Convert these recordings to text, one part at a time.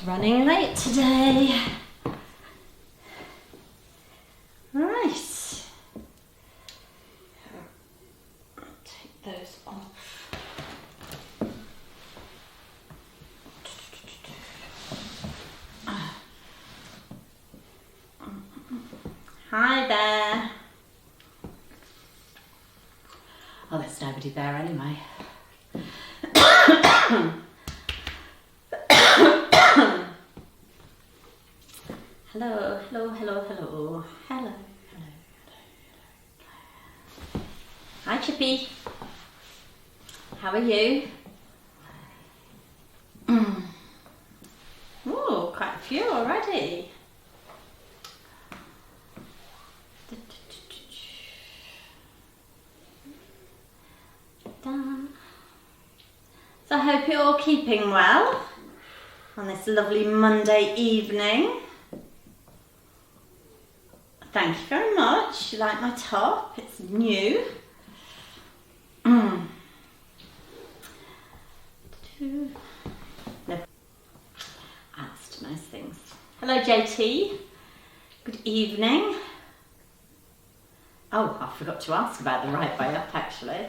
Running late today. Right. I'll take those off. Hi there. Oh, there's nobody there anyway. Hello, hello, hello, hello, hello, hello, hello. Hi Chippy. How are you? Oh, quite a few already. So I hope you're all keeping well on this lovely Monday evening. Thank you very much. You like my top? It's new. No. Adds to most things. Hello JT. Good evening. Oh, I forgot to ask about the right way up actually.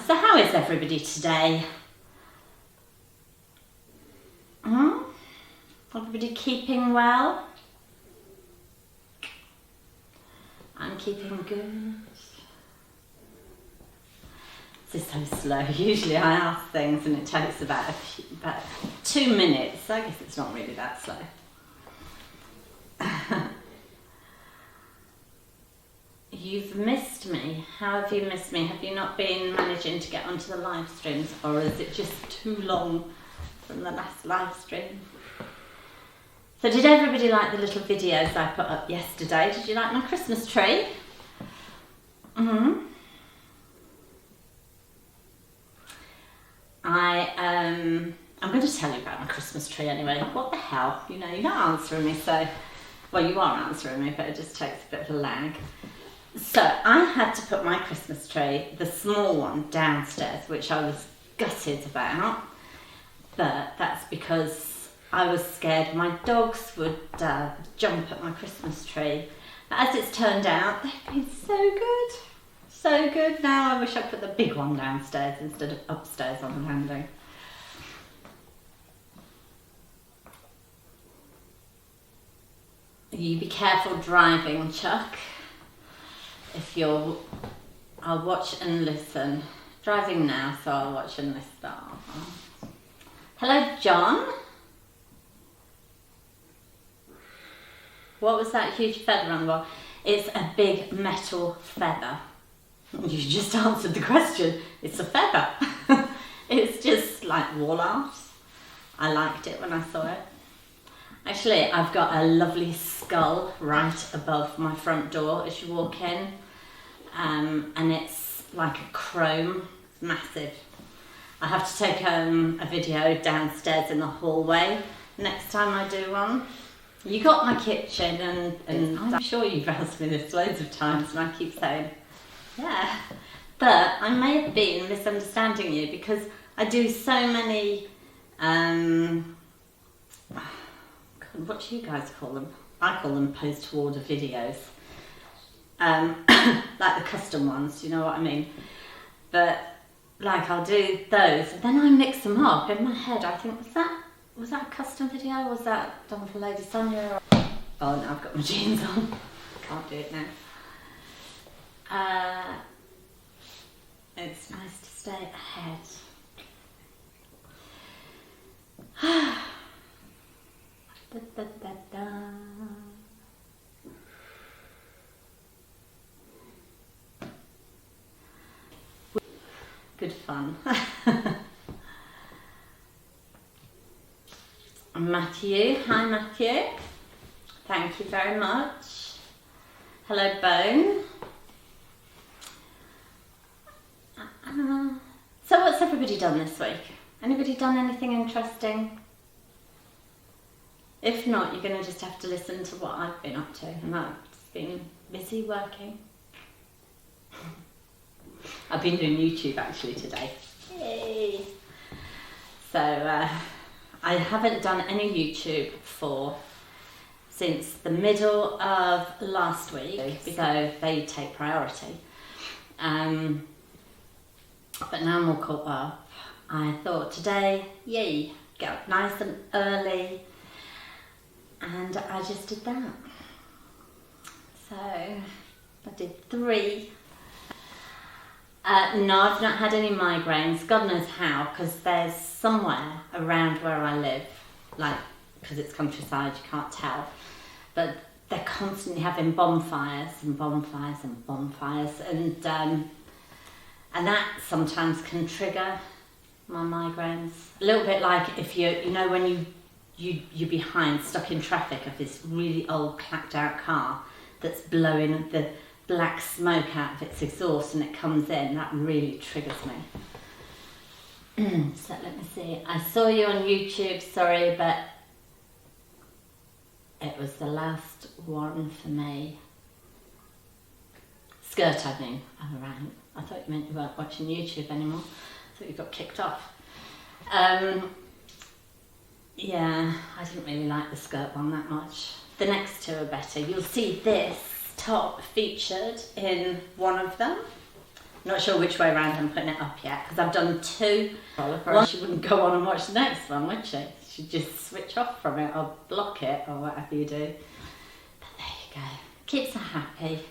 So how is everybody today? Everybody keeping well? I'm keeping good. This is so slow. Usually I ask things and it takes about 2 minutes. I guess it's not really that slow. You've missed me. How have you missed me? Have you not been managing to get onto the live streams, or is it just too long from the last live stream? So did everybody like the little videos I put up yesterday? Did you like my Christmas tree? I'm going to tell you about my Christmas tree anyway. What the hell? You know, you're not answering me, so... Well, you are answering me, but it just takes a bit of a lag. So I had to put my Christmas tree, the small one, downstairs, which I was gutted about. But that's because I was scared my dogs would jump at my Christmas tree. But as it's turned out, they've been so good. So good. Now I wish I put the big one downstairs instead of upstairs on the landing. You be careful driving, Chuck. I'll watch and listen. Driving now, so I'll watch and listen. Oh. Hello, John. What was that huge feather on the wall? It's a big metal feather. You just answered the question. It's a feather. It's just like wall art. I liked it when I saw it. Actually, I've got a lovely skull right above my front door as you walk in. And it's like a chrome. It's massive. I have to take a video downstairs in the hallway next time I do one. You got my kitchen and I'm sure you've asked me this loads of times and I keep saying, yeah. But I may have been misunderstanding you because I do so many, what do you guys call them? I call them post-to-order videos. Like the custom ones, you know what I mean? But like I'll do those and then I mix them up in my head. I think, was that a custom video? Was that done for Lady Sonia? Oh no, I've got my jeans on. Can't do it now. It's nice to stay ahead. Da, da, da, da. Good fun. Matthew, hi Matthew. Thank you very much. Hello Bone. So what's everybody done this week? Anybody done anything interesting? If not, you're going to just have to listen to what I've been up to, and I've just been busy working. I've been doing YouTube actually today. Yay! So I haven't done any YouTube since the middle of last week, so they take priority. But now I'm all caught up. I thought today, yay, get up nice and early, and I just did that. So I did 3. No, I've not had any migraines, God knows how, because there's somewhere around where I live, like, because it's countryside, you can't tell, but they're constantly having bonfires and bonfires and bonfires, and that sometimes can trigger my migraines. A little bit like if you know when you're behind, stuck in traffic of this really old clapped out car that's blowing the black smoke out of its exhaust and it comes in, that really triggers me. So let me see, I saw you on YouTube, sorry, but it was the last one for me. Skirt, I mean, around. I thought you meant you weren't watching YouTube anymore. I thought you got kicked off. Yeah, I didn't really like the skirt one that much. The next 2 are better. You'll see this top featured in one of them. Not sure which way around I'm putting it up yet, because I've done 2. One, she wouldn't go on and watch the next one, would she? She'd just switch off from it or block it or whatever you do. But there you go. Keeps her happy.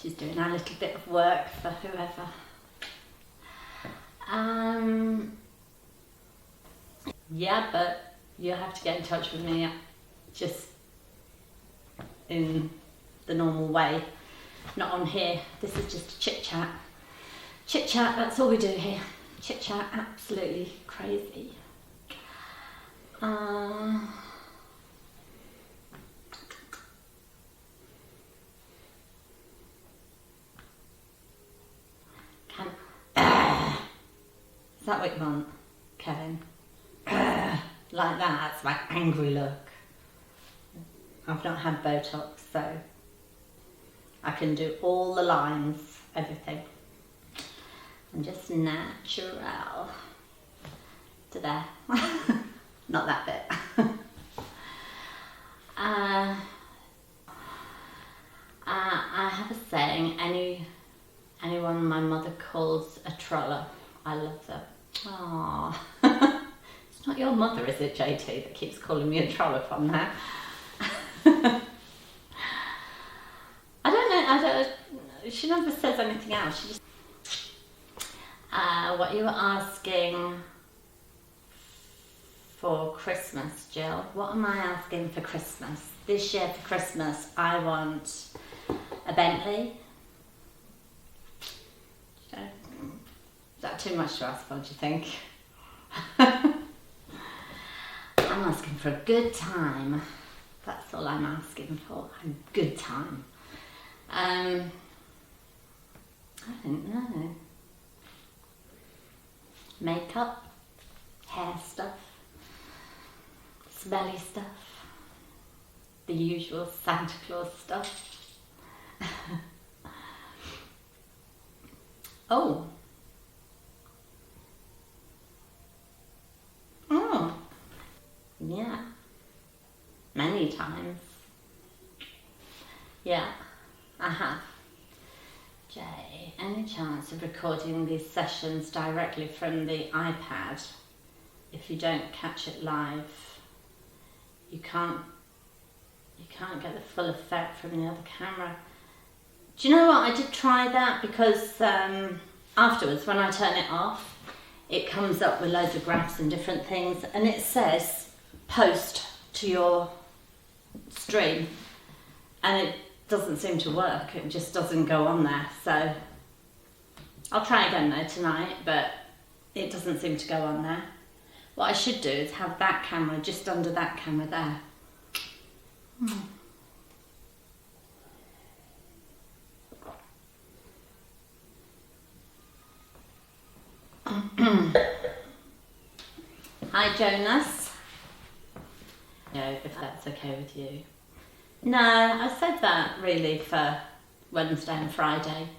She's doing a little bit of work for whoever. Yeah, but you have to get in touch with me just in the normal way, not on here. This is just a chit chat. Chit chat, that's all we do here. Chit chat, absolutely crazy. Is that what you want, Kevin? Like that, that's my angry look. I've not had Botox, so I can do all the lines, everything. I'm just natural to there. Not that bit. I have a saying, anyone my mother calls a troller, I love that. Aww. It's not your mother, is it, JT, that keeps calling me a troller from there? She never says anything else. She just... what you were asking for Christmas, Jill. What am I asking for Christmas? This year for Christmas, I want a Bentley. Is that too much to ask for, do you think? I'm asking for a good time. That's all I'm asking for, a good time. I don't know. Makeup, hair stuff, smelly stuff, the usual Santa Claus stuff. Oh. Yeah. Many times. Yeah, I have. Jay, any chance of recording these sessions directly from the iPad? If you don't catch it live, you can't get the full effect from the other camera. Do you know what? I did try that because afterwards, when I turn it off, it comes up with loads of graphs and different things, and it says post to your stream, and it doesn't seem to work. It just doesn't go on there. So I'll try again though tonight, but it doesn't seem to go on there. What I should do is have that camera just under that camera there. Hi Jonas. if that's okay with you. No, I said that really for Wednesday and Friday.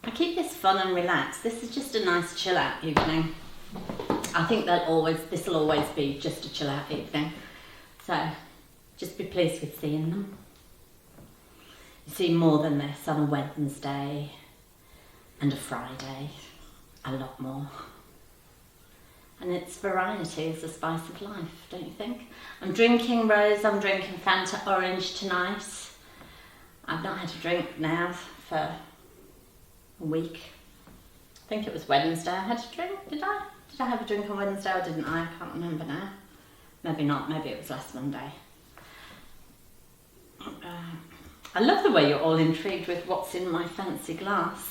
I keep this fun and relaxed. This is just a nice chill out evening. I think this will always be just a chill out evening. So just be pleased with seeing them. You see more than this on a Wednesday and a Friday, a lot more. And it's variety is the spice of life, don't you think? I'm drinking rose, I'm drinking Fanta Orange tonight. I've not had a drink now for a week. I think it was Wednesday I had a drink, did I? Did I have a drink on Wednesday or didn't I? I can't remember now. Maybe not, maybe it was last Monday. I love the way you're all intrigued with what's in my fancy glass.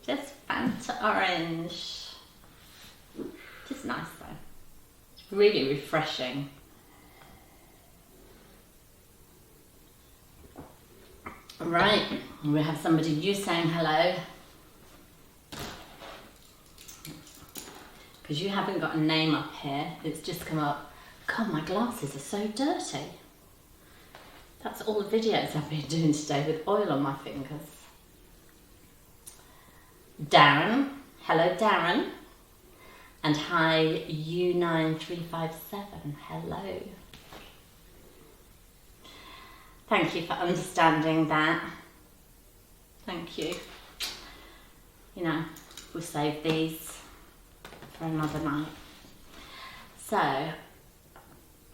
Just Fanta Orange. Just nice though. It's really refreshing. Right, we have somebody new saying hello. Because you haven't got a name up here, it's just come up. God, my glasses are so dirty. That's all the videos I've been doing today with oil on my fingers. Darren, hello Darren. And hi U9357, hello. Thank you for understanding that. Thank you. You know, we'll save these for another night. So,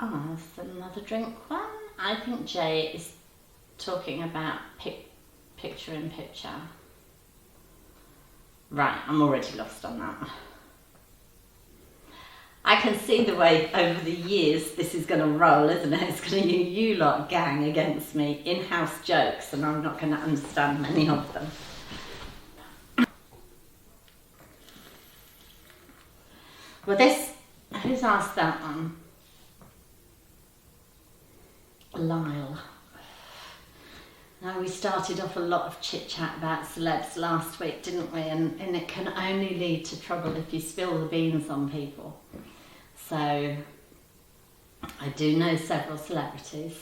that's another drink one. I think Jay is talking about picture in picture. Right, I'm already lost on that. I can see the way over the years this is going to roll, isn't it? It's going to be you lot gang against me, in-house jokes, and I'm not going to understand many of them. Well, who's asked that one? Lyle. Now, we started off a lot of chit-chat about celebs last week, didn't we? And it can only lead to trouble if you spill the beans on people. So, I do know several celebrities.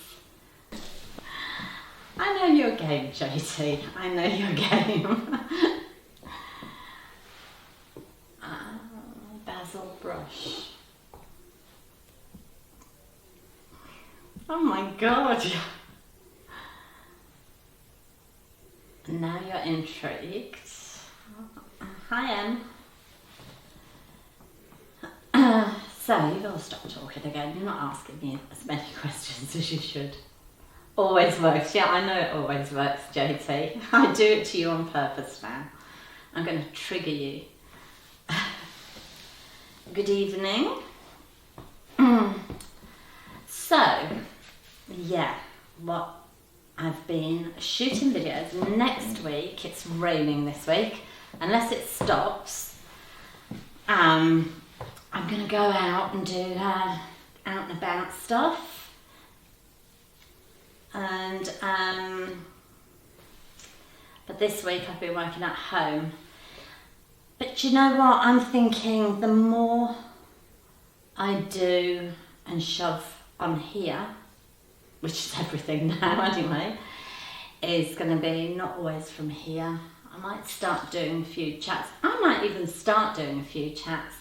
I know your game, JT. I know your game. Basil Brush. Oh my God. Now you're intrigued. Hi, Em. So, you've got to stop talking again. You're not asking me as many questions as you should. Always works. Yeah, I know it always works, JT. I do it to you on purpose now. I'm going to trigger you. Good evening. So, yeah, what I've been shooting videos. Next week, it's raining this week, unless it stops. I'm going to go out and do out and about stuff. And, but this week I've been working at home. But you know what, I'm thinking the more I do and shove on here, which is everything now anyway, is going to be not always from here. I might start doing a few chats. I might even start doing a few chats.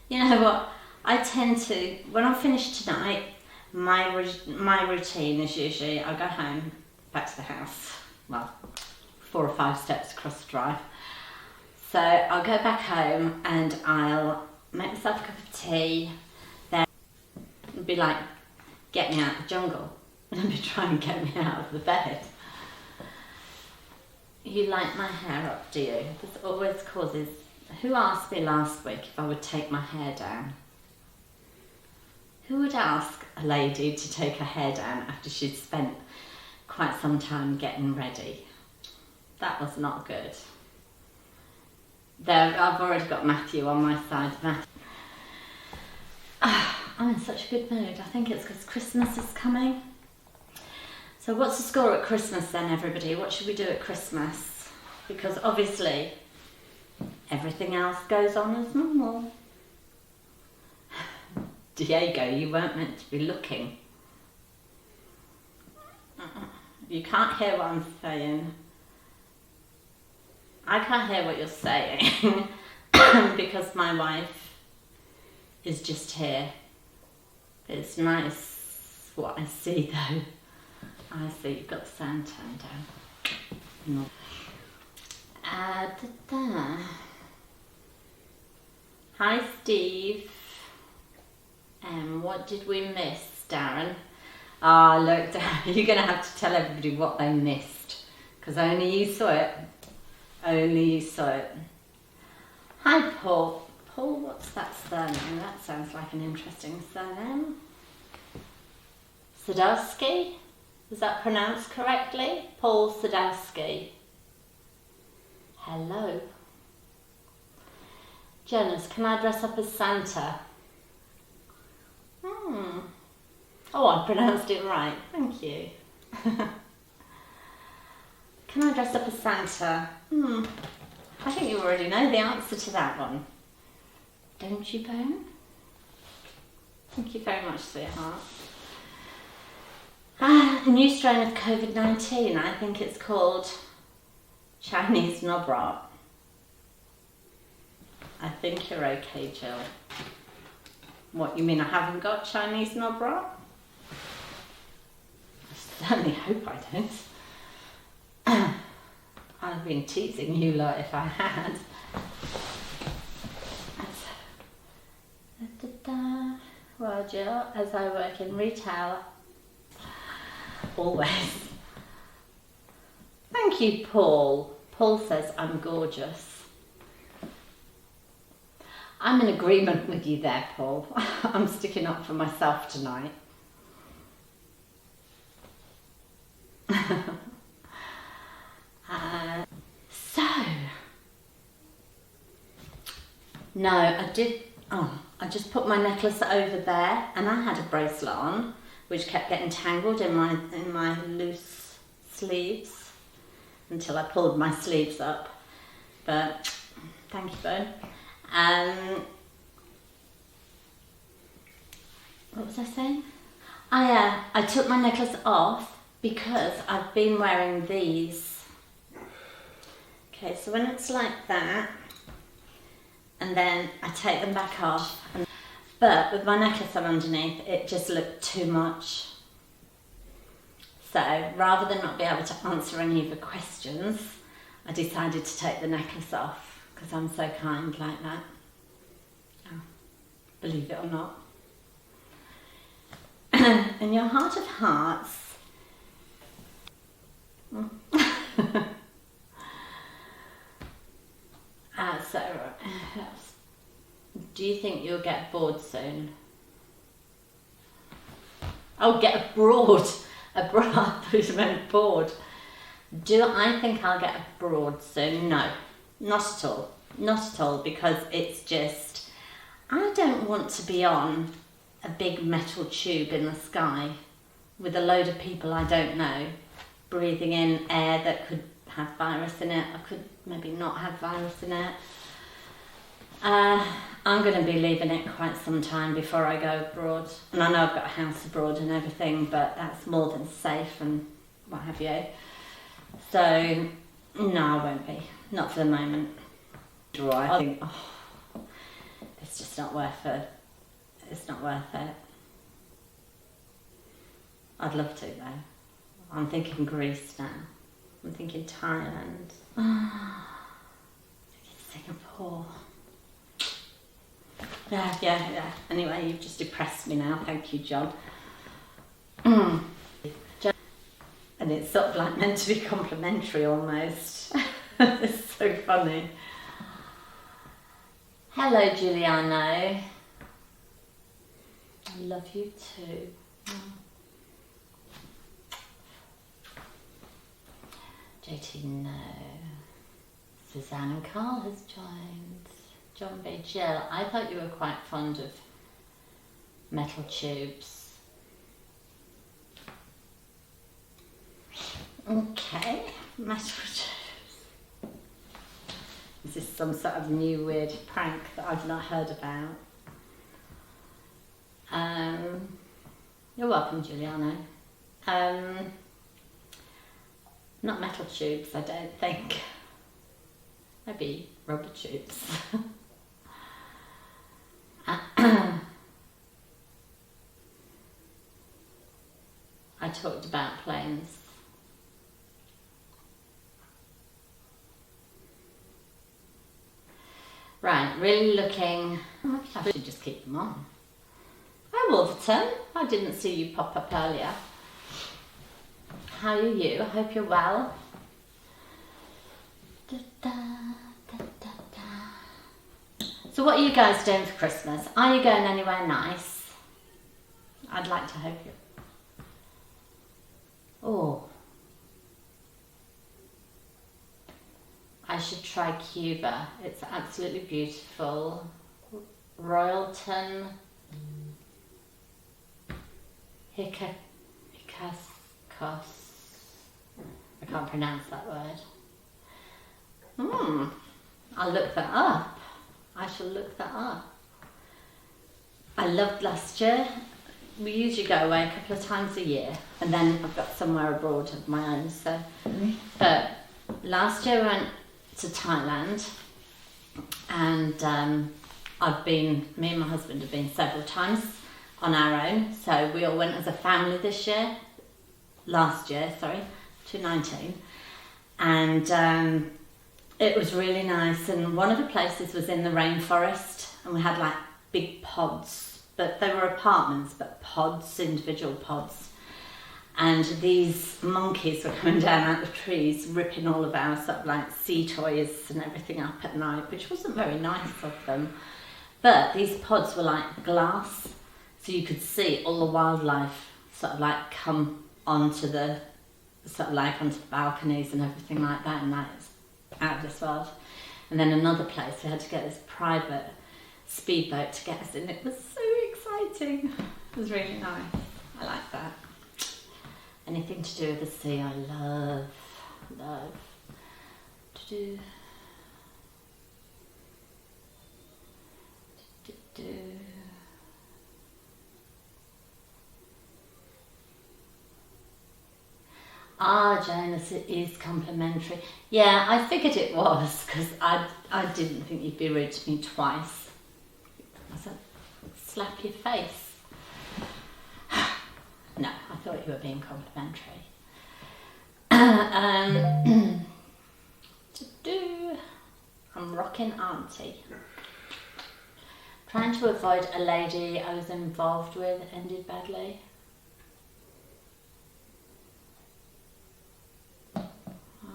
You know what, I tend to, when I finish tonight, my routine is usually I go home, back to the house, well, 4 or 5 steps across the drive. So I'll go back home and I'll make myself a cup of tea, then it'll be like, get me out of the jungle. Let me try and get me out of the bed. You like my hair up, do you? This always causes... Who asked me last week if I would take my hair down? Who would ask a lady to take her hair down after she'd spent quite some time getting ready? That was not good. There, I've already got Matthew on my side. I'm in such a good mood. I think it's because Christmas is coming. So what's the score at Christmas then, everybody? What should we do at Christmas? Because obviously everything else goes on as normal. Diego, you weren't meant to be looking. You can't hear what I'm saying. I can't hear what you're saying because my wife is just here. It's nice what I see though. I see you've got the sound turned down. No. Hi Steve. What did we miss, Darren? Ah, look, Darren, you're going to have to tell everybody what they missed because only you saw it. Only you saw it. Hi Paul. Paul, what's that surname? That sounds like an interesting surname. Sadowski? Is that pronounced correctly? Paul Sadowski. Hello. Jonas, can I dress up as Santa? Oh, I pronounced it right. Thank you. Can I dress up as Santa? I think you already know the answer to that one. Don't you, Bone? Thank you very much, sweetheart. A new strain of COVID-19. I think it's called Chinese knob rot. I think you're okay, Jill. What, you mean I haven't got Chinese knob rot? I certainly hope I don't. I'd have been teasing you lot if I had. Well, Jill, as I work in retail, always. Thank you, Paul. Paul says I'm gorgeous. I'm in agreement with you there, Paul. I'm sticking up for myself tonight. No, I just put my necklace over there and I had a bracelet on which kept getting tangled in my loose sleeves until I pulled my sleeves up. But thank you, Bone. What was I saying? I took my necklace off because I've been wearing these. Okay, so when it's like that, and then I take them back off, but with my necklace on underneath, it just looked too much. So rather than not be able to answer any of the questions, I decided to take the necklace off because I'm so kind like that. Oh, believe it or not. In your heart of hearts, so, do you think you'll get bored soon? Oh, get abroad. Abroad, I thought you meant bored. Do I think I'll get abroad soon? No, not at all. Not at all, because it's just, I don't want to be on a big metal tube in the sky with a load of people I don't know, breathing in air that could have virus in it. I could maybe not have virus in it. I'm going to be leaving it quite some time before I go abroad. And I know I've got a house abroad and everything, but that's more than safe and what have you. So, no, I won't be. Not for the moment. I think, it's just not worth it. It's not worth it. I'd love to though. I'm thinking Greece now. I'm thinking Thailand. I'm thinking Singapore. Yeah. Anyway, you've just depressed me now. Thank you, John. And it's sort of like meant to be complimentary almost. It's so funny. Hello, Giuliano. I love you too. JT, no. Suzanne and Carl has joined. John B. Jill, I thought you were quite fond of metal tubes. Okay, metal tubes. Is this some sort of new weird prank that I've not heard about? You're welcome, Giuliano. Not metal tubes, I don't think. Maybe rubber tubes. I talked about planes. Right, really looking. I should just keep them on. Hi Wolverton, I didn't see you pop up earlier. How are you? I hope you're well. So what are you guys doing for Christmas? Are you going anywhere nice? I'd like to hope you. Oh. I should try Cuba. It's absolutely beautiful. Royalton. Hiccup. I can't pronounce that word. I'll look that up. I shall look that up. I loved last year. We usually go away a couple of times a year, and then I've got somewhere abroad of my own. So, but last year I went to Thailand, and me and my husband have been several times on our own. So we all went as a family last year, 2019, and it was really nice. And one of the places was in the rainforest, and we had like big pods, but they were apartments, but pods, individual pods. And these monkeys were coming down out of the trees, ripping all of our sort of like sea toys and everything up at night, which wasn't very nice of them. But these pods were like glass, so you could see all the wildlife sort of like come onto the onto the balconies and everything like that, and that's out of this world. And then another place, we had to get this private speedboat to get us in. It was so exciting. It was really nice. I like that. Anything to do with the sea, I love to do. Jonas, it is complimentary. Yeah, I figured it was, because I didn't think you'd be rude to me twice. I said, slap your face. No, I thought you were being complimentary. I'm rocking auntie. Trying to avoid a lady I was involved with ended badly.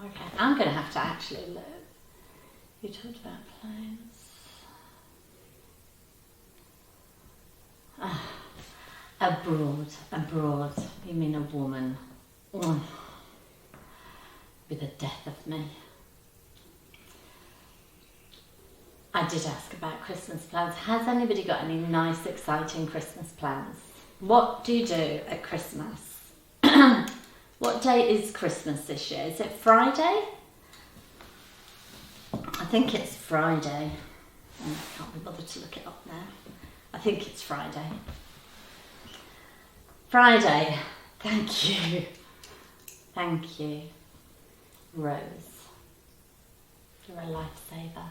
Okay, I'm going to have to actually look. You talked about planes. Abroad. You mean a woman? Be the death of me. I did ask about Christmas plans. Has anybody got any nice, exciting Christmas plans? What do you do at Christmas? What day is Christmas this year? Is it Friday? I think it's Friday. I can't be bothered to look it up now. I think it's Friday. Friday. Thank you. Thank you, Rose. You're a lifesaver.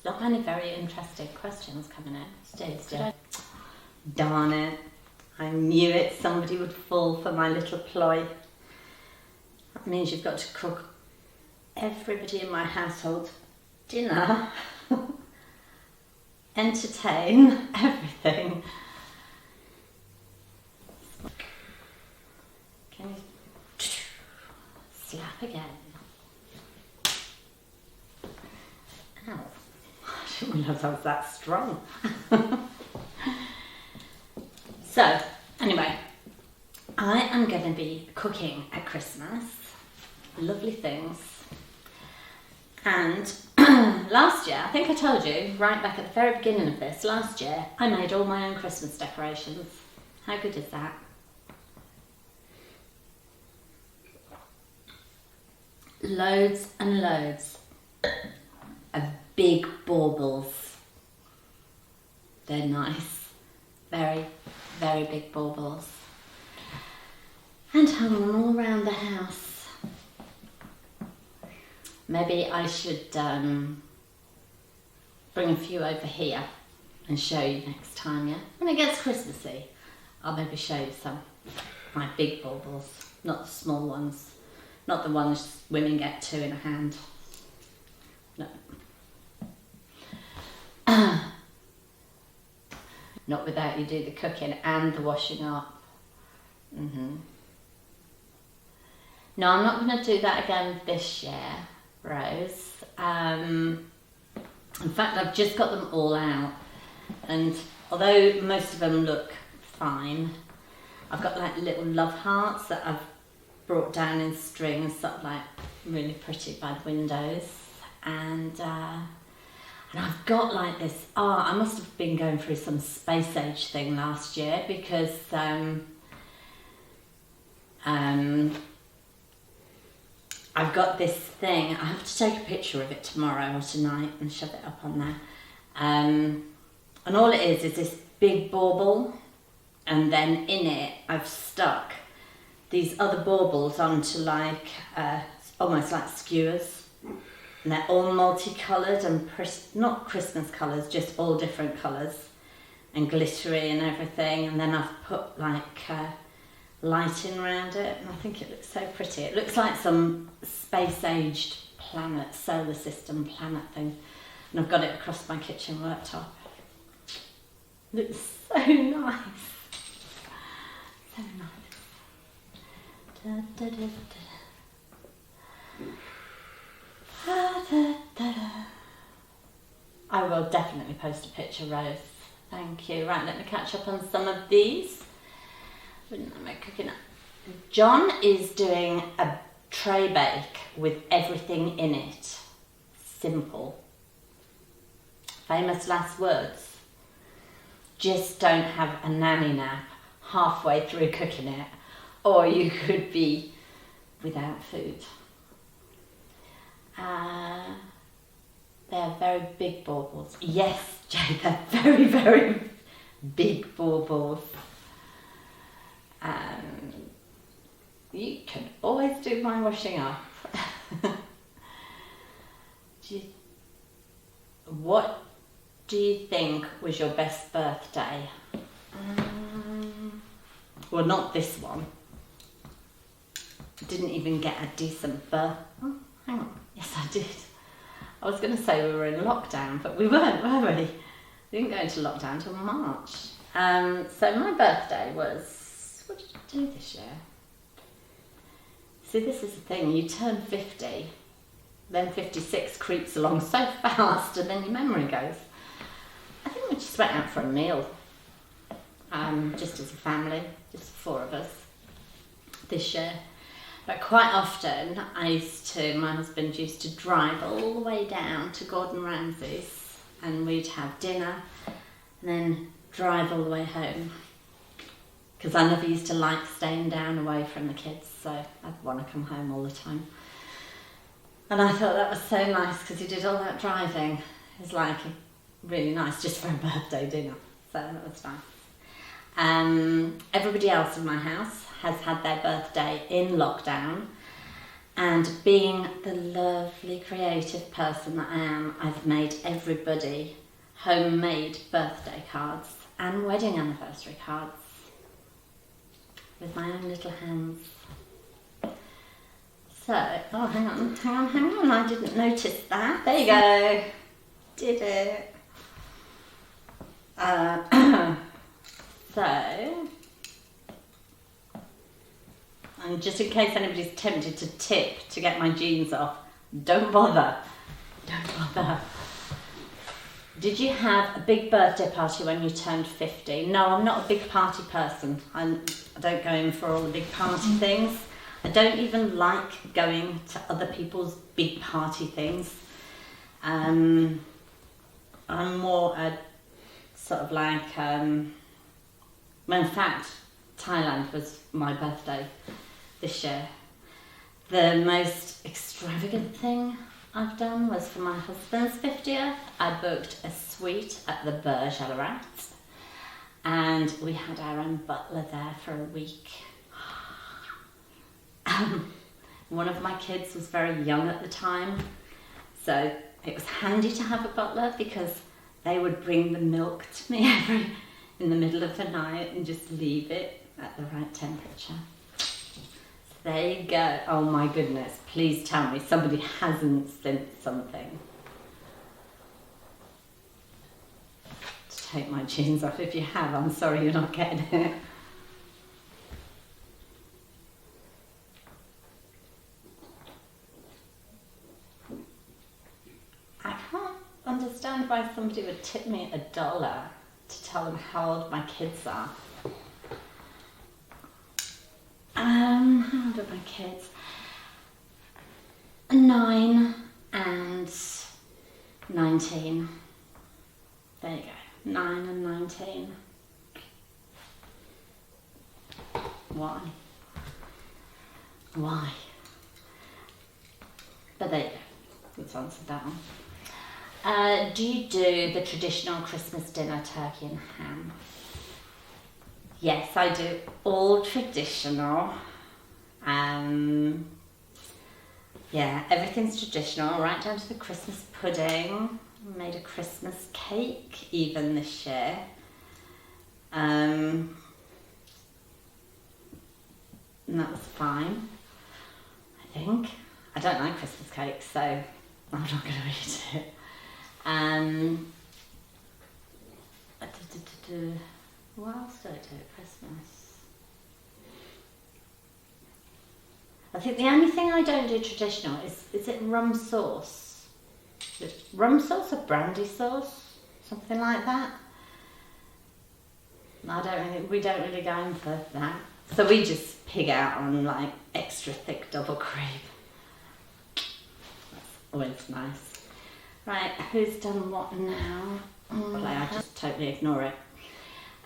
Not many very interesting questions coming in. Still. Darn it. I knew it. Somebody would fall for my little ploy. That means you've got to cook everybody in my household dinner, entertain, everything. Can you slap again? Ow. I didn't realise I was that strong. So, anyway, I am going to be cooking at Christmas. Lovely things. And last year, I think I told you, right back at the very beginning of this, last year, I made all my own Christmas decorations. How good is that? loads and loads of big baubles. They're nice, very, very big baubles. And hung on all around the house. Maybe I should bring a few over here and show you next time, yeah? When it gets Christmassy, I'll maybe show you some. My big baubles, not the small ones. Not the ones women get two in a hand. No. Not without you do the cooking and the washing up. No, I'm not going to do that again this year, Rose. In fact, I've just got them all out. And although most of them look fine, I've got like little love hearts that I've brought down in strings, sort of like really pretty by the windows. And I've got like this, I must have been going through some space age thing last year because I've got this thing, I have to take a picture of it tomorrow or tonight and shove it up on there. And all it is this big bauble, and then in it I've stuck these other baubles onto like, almost like skewers. And they're all multicoloured and not Christmas colours, just all different colours and glittery and everything. And then I've put like lighting around it, and I think it looks so pretty. It looks like some space-aged planet, solar system planet thing. And I've got it across my kitchen worktop. Looks so nice. So nice. Da, da, da, da. I will definitely post a picture, Rose. Thank you. Right, let me catch up on some of these. Wouldn't I make cooking up? John is doing a tray bake with everything in it. Simple. Famous last words. Just don't have a nanny nap halfway through cooking it, or you could be without food. They're very big baubles. Yes, Jay, they're very, very big baubles. You can always do my washing up. What do you think was your best birthday? Well, not this one. Didn't even get a decent birthday. Oh, hang on. Yes, I did. I was going to say we were in lockdown, but we weren't, were we? We didn't go into lockdown until March. So my birthday was, what did I do this year? See, this is the thing, you turn 50, then 56 creeps along so fast, and then your memory goes. I think we just went out for a meal, just as a family, just the four of us, this year. But quite often, my husband used to drive all the way down to Gordon Ramsay's, and we'd have dinner, and then drive all the way home. Because I never used to like staying down away from the kids, so I'd want to come home all the time. And I thought that was so nice because he did all that driving. It was like really nice just for a birthday dinner, so that was nice. Everybody else in my house has had their birthday in lockdown, and being the lovely creative person that I am, I've made everybody homemade birthday cards and wedding anniversary cards with my own little hands. So, oh, hang on, I didn't notice that. There you go. Did it. So, and just in case anybody's tempted to tip to get my jeans off, don't bother. Don't bother. Did you have a big birthday party when you turned 50? No, I'm not a big party person. I don't go in for all the big party things. I don't even like going to other people's big party things. I'm more a sort of like, well, in fact, Thailand was my birthday this year. The most extravagant thing I've done was for my husband's 50th. I booked a suite at the Burj Al Arab, and we had our own butler there for a week. One of my kids was very young at the time, so it was handy to have a butler because they would bring the milk to me in the middle of the night and just leave it at the right temperature. So there you go. Oh my goodness, please tell me somebody hasn't sent something. To take my jeans off. If you have, I'm sorry you're not getting it. I can't understand why somebody would tip me $1 to tell them how old my kids are. How old are my kids? 9 and 19. There you go, 9 and 19. Why? Why? But there you go, let's answer that one. Do you do the traditional Christmas dinner, turkey and ham? Yes, I do. All traditional. Yeah, everything's traditional, right down to the Christmas pudding. I made a Christmas cake even this year. And that was fine, I think. I don't like Christmas cake, so I'm not going to eat it. What else do I do at Christmas? I think the only thing I don't do traditional is it rum sauce? Is it rum sauce or brandy sauce? Something like that. We don't really go in for that. So we just pig out on like extra thick double cream. That's always nice. Right, who's done what now? I just totally ignore it.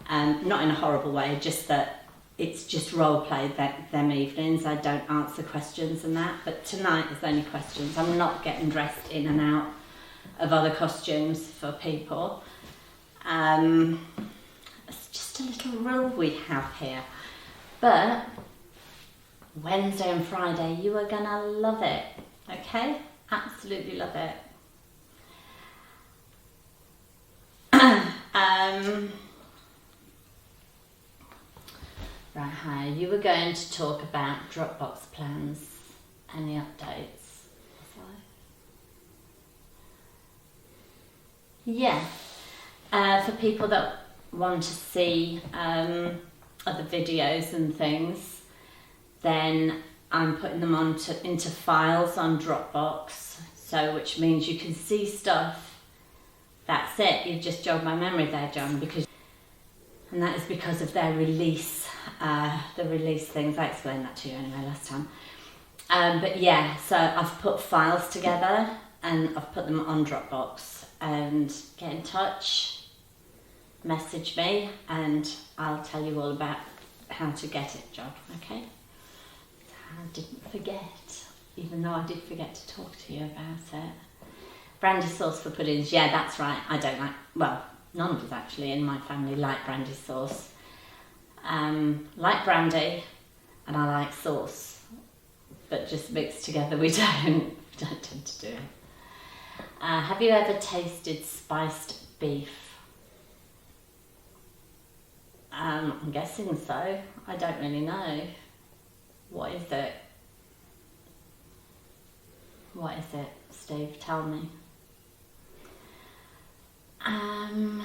Not in a horrible way, just that it's just role played them evenings. I don't answer questions and that, but tonight there's only questions. I'm not getting dressed in and out of other costumes for people. It's just a little rule we have here. But Wednesday and Friday, you are gonna love it, okay? Absolutely love it. Right, hi. You were going to talk about Dropbox plans. Any updates? Yeah. For people that want to see other videos and things, then I'm putting them into files on Dropbox. So, which means you can see stuff. That's it. You've just jogged my memory there, John, and that is because of their release, the release things. I explained that to you anyway last time. But yeah, so I've put files together and I've put them on Dropbox, and get in touch, message me, and I'll tell you all about how to get it, John, okay? I didn't forget, even though I did forget to talk to you about it. Brandy sauce for puddings, yeah, that's right. I don't like, well, none of us actually in my family like brandy sauce. Like brandy, and I like sauce, but just mixed together we don't tend to do it. Have you ever tasted spiced beef? I'm guessing so. I don't really know. What is it? What is it, Steve? Tell me. I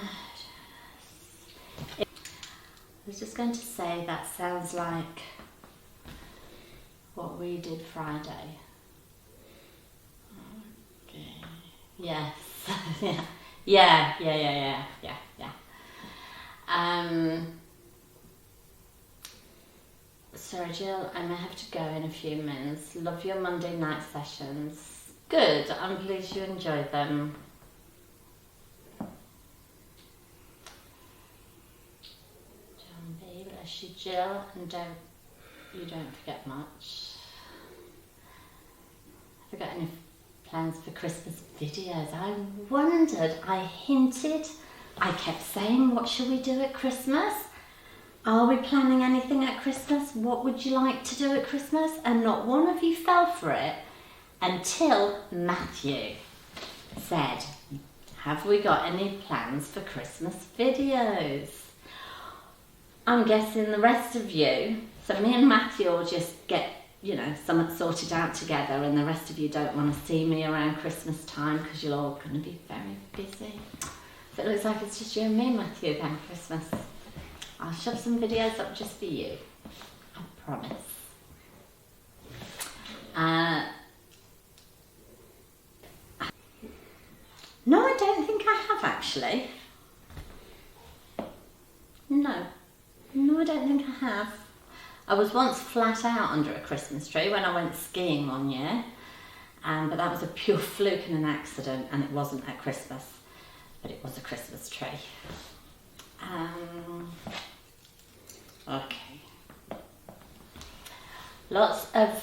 was just going to say that sounds like what we did Friday. Okay. Yes. Yeah. Sorry, Jill, I may have to go in a few minutes. Love your Monday night sessions. Good, I'm pleased you enjoyed them. John B, bless you, Jill, and you don't forget much. Have I got any plans for Christmas videos? I wondered, I hinted, I kept saying, what shall we do at Christmas? Are we planning anything at Christmas? What would you like to do at Christmas? And not one of you fell for it until Matthew said, have we got any plans for Christmas videos? I'm guessing the rest of you, so me and Matthew will just get, you know, something sorted out together, and the rest of you don't want to see me around Christmas time because you're all going to be very busy. So it looks like it's just you and me, Matthew, then, Christmas. I'll shove some videos up just for you. I promise. No, I don't think I have, actually. No, I don't think I have. I was once flat out under a Christmas tree when I went skiing one year, but that was a pure fluke and an accident, and it wasn't at Christmas, but it was a Christmas tree. Okay. Lots of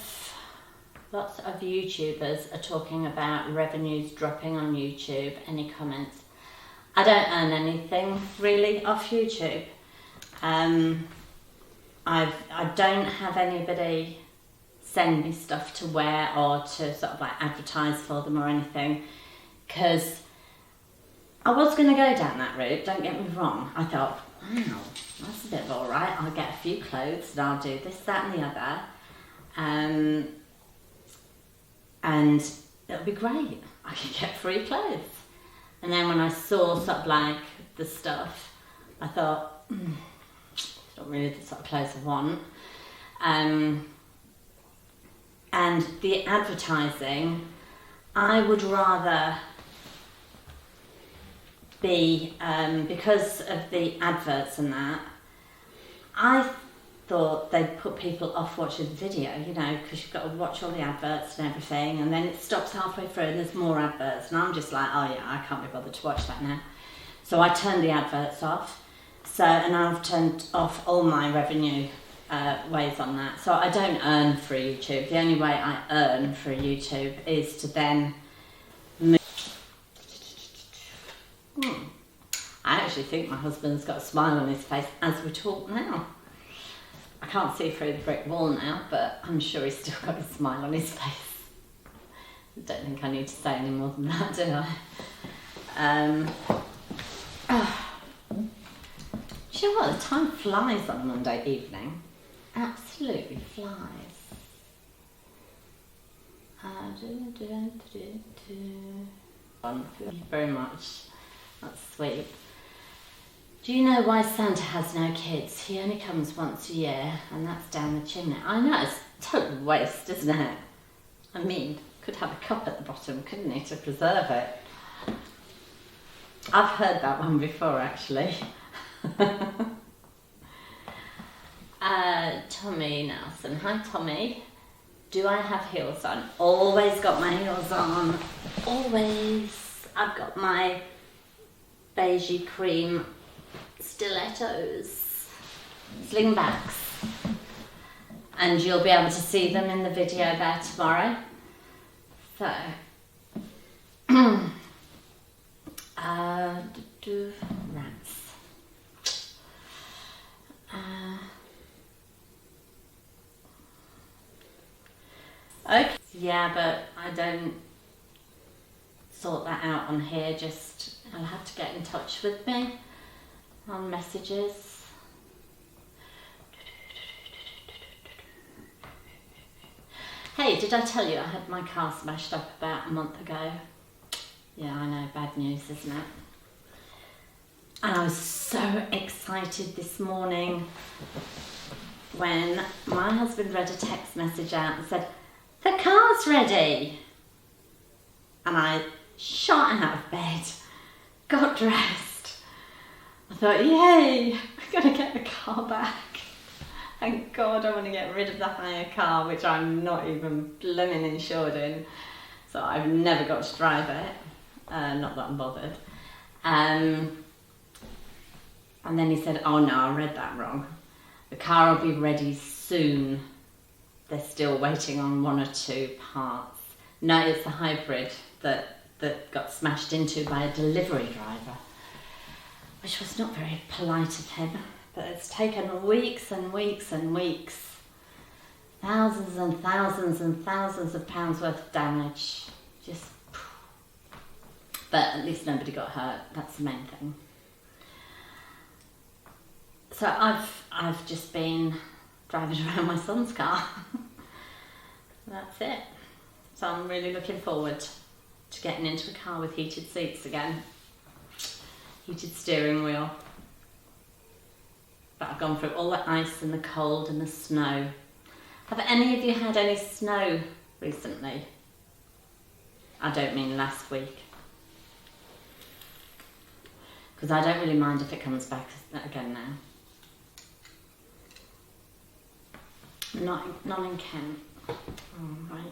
YouTubers are talking about revenues dropping on YouTube. Any comments? I don't earn anything really off YouTube. I don't have anybody send me stuff to wear or to sort of like advertise for them or anything, because I was going to go down that route, don't get me wrong. I thought, wow, that's a bit of alright, I'll get a few clothes and I'll do this, that and the other, and it'll be great, I can get free clothes. And then when I saw sort of like the stuff, I thought, it's not really the sort of clothes I want. And the advertising, I would rather be, because of the adverts and that, I thought they'd put people off watching the video, you know, because you've got to watch all the adverts and everything, and then it stops halfway through and there's more adverts, and I'm just like, oh yeah, I can't be bothered to watch that now. So I turned the adverts off. And I've turned off all my revenue ways on that. So I don't earn for YouTube. The only way I earn for YouTube is to then move. I actually think my husband's got a smile on his face as we talk now. I can't see through the brick wall now, but I'm sure he's still got a smile on his face. I don't think I need to say any more than that, do I? Do you know what? The time flies on Monday evening. Absolutely flies. Thank you very much. That's sweet. Do you know why Santa has no kids? He only comes once a year, and that's down the chimney. I know, it's a total waste, isn't it? I mean, could have a cup at the bottom, couldn't he, to preserve it? I've heard that one before, actually. Tommy Nelson. Hi, Tommy. Do I have heels on? Always got my heels on. Always. I've got my beigey cream stilettos, slingbacks, and you'll be able to see them in the video there tomorrow. So, rats. Okay. Yeah, but I don't sort that out on here. Just I'll have to get in touch with me on messages. Hey, did I tell you I had my car smashed up about a month ago? Yeah, I know, bad news, isn't it? And I was so excited this morning when my husband read a text message out and said, "The car's ready." And I shot out of bed, got dressed. I thought, yay, I'm gonna get the car back. Thank God I want to get rid of the hire car, which I'm not even blooming insured in. So I've never got to drive it. Not that I'm bothered. And then he said, oh no, I read that wrong. The car will be ready soon. They're still waiting on 1 or 2 parts. No, it's the hybrid that got smashed into by a delivery driver, which was not very polite of him, but it's taken weeks and weeks and weeks, thousands and thousands and thousands of pounds worth of damage, just, but at least nobody got hurt, that's the main thing. So I've just been driving around my son's car. That's it. So I'm really looking forward to getting into a car with heated seats again. Heated steering wheel. But I've gone through all the ice and the cold and the snow. Have any of you had any snow recently? I don't mean last week. Because I don't really mind if it comes back again now. Not in Kent. Oh, right.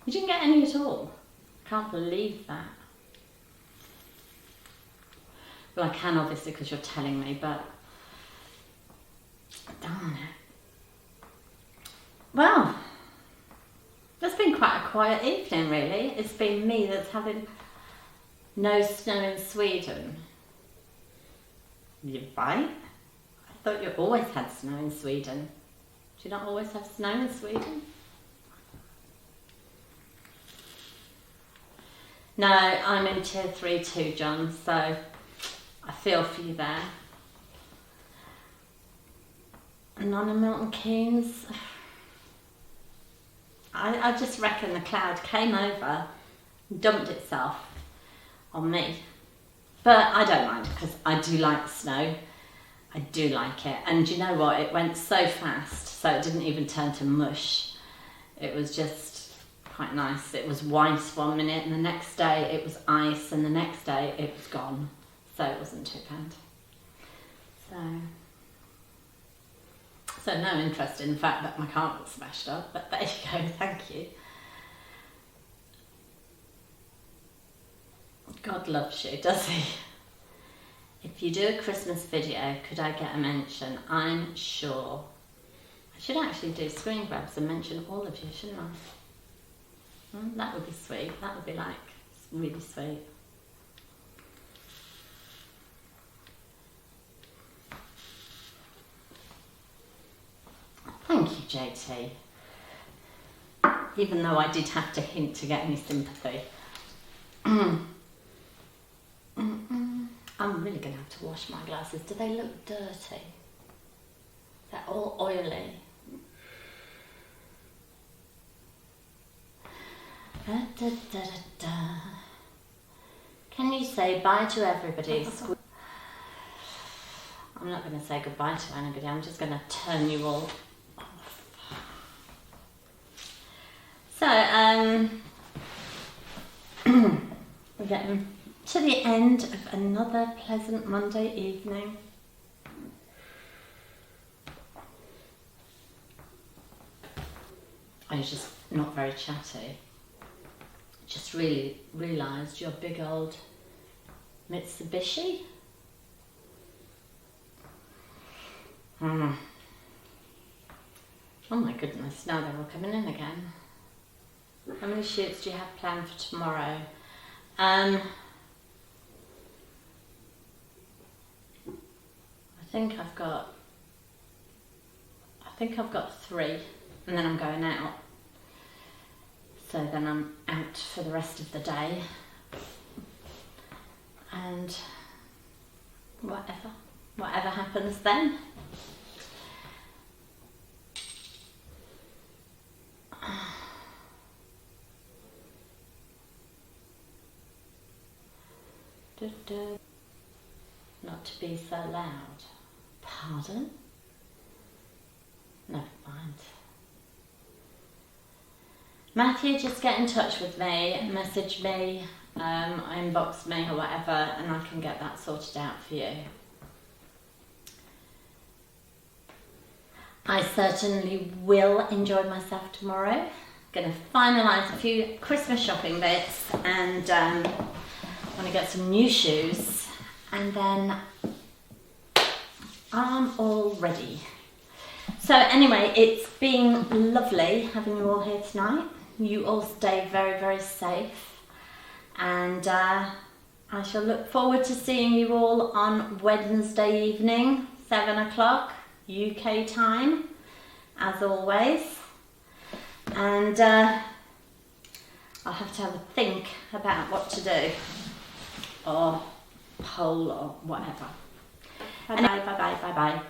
You didn't get any at all? I can't believe that. Well, I can obviously because you're telling me, but darn it. Well, it's been quite a quiet evening really. It's been me that's having no snow in Sweden. You're right. I thought you always had snow in Sweden. Do you not always have snow in Sweden? No, I'm in tier 3 too, John, so I feel for you there. And on in Milton Keynes, I just reckon the cloud came over, dumped itself on me. But I don't mind because I do like snow. I do like it. And you know what? It went so fast, so it didn't even turn to mush. It was just quite nice. It was white one minute and the next day it was ice and the next day it was gone. So it wasn't too bad. So no interest in the fact that my car got smashed up, but there you go, thank you. God loves you, does he? If you do a Christmas video, could I get a mention? I'm sure. I should actually do screen grabs and mention all of you, shouldn't I? That would be sweet. That would be like really sweet. Thank you, JT. Even though I did have to hint to get any sympathy. I'm really going to have to wash my glasses. Do they look dirty? They're all oily. Da, da, da, da, da. Can you say bye to everybody? I'm not going to say goodbye to anybody. I'm just going to turn you all off. So, we're getting to the end of another pleasant Monday evening. I was just not very chatty. Just really realised your big old Mitsubishi. Oh my goodness, now they're all coming in again. How many shoots do you have planned for tomorrow? I think I've got 3 and then I'm going out. So then I'm out for the rest of the day. And whatever happens then. Not to be so loud. Pardon? Never mind. Matthew, just get in touch with me, message me, inbox me or whatever, and I can get that sorted out for you. I certainly will enjoy myself tomorrow. Going to finalise a few Christmas shopping bits and want to get some new shoes, and then I'm all ready. So anyway, it's been lovely having you all here tonight. you all stay very, very safe, and I shall look forward to seeing you all on Wednesday evening, 7 o'clock UK time, as always. And I'll have to have a think about what to do, or poll or whatever. Bye bye, bye bye, bye bye.